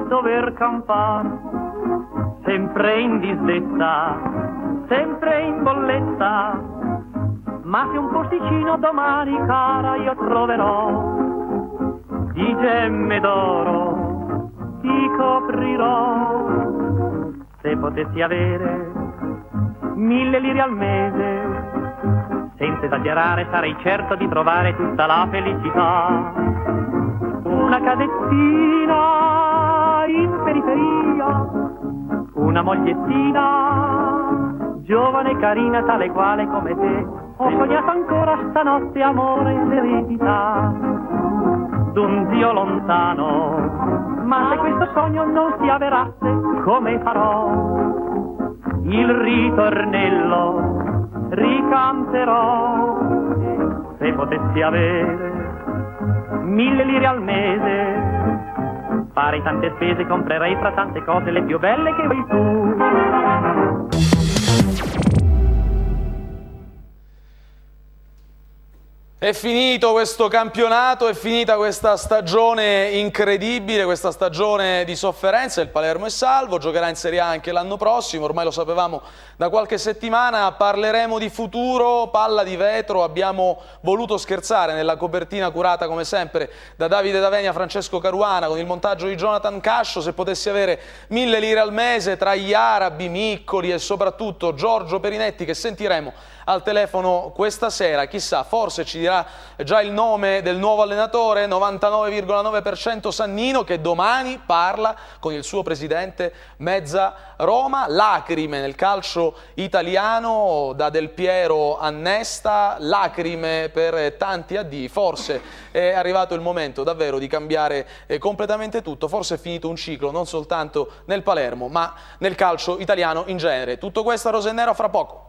dover campare, sempre in disdetta, sempre in bolletta, ma se un posticino domani, cara, io troverò, di gemme d'oro ti coprirò. Se potessi avere 1000 lire al mese, senza esagerare sarei certo di trovare tutta la felicità. Una casettina in periferia, una mogliettina, giovane e carina, tale quale come te. Ho sognato ancora stanotte amore e serenità d'un Dio lontano, ma se questo sogno non si avverasse, come farò? Il ritornello ricanterò. Se potessi avere 1000 lire al mese, farei tante spese, comprerei fra tante cose le più belle che vuoi tu. È finito questo campionato, è finita questa stagione incredibile, questa stagione di sofferenza. Il Palermo è salvo, giocherà in Serie A anche l'anno prossimo, ormai lo sapevamo da qualche settimana. Parleremo di futuro, palla di vetro, abbiamo voluto scherzare nella copertina curata come sempre da Davide D'Avenia, Francesco Caruana, con il montaggio di Jonathan Cascio. Se potessi avere 1000 lire al mese tra gli arabi, Miccoli e soprattutto Giorgio Perinetti, che sentiremo al telefono questa sera, chissà, forse ci dirà già il nome del nuovo allenatore, 99,9% Sannino, che domani parla con il suo presidente Mezza Roma. Lacrime nel calcio italiano, da Del Piero a Nesta, lacrime per tanti addii. Forse è arrivato il momento davvero di cambiare completamente tutto, forse è finito un ciclo non soltanto nel Palermo ma nel calcio italiano in genere. Tutto questo a Rosa e Nero fra poco.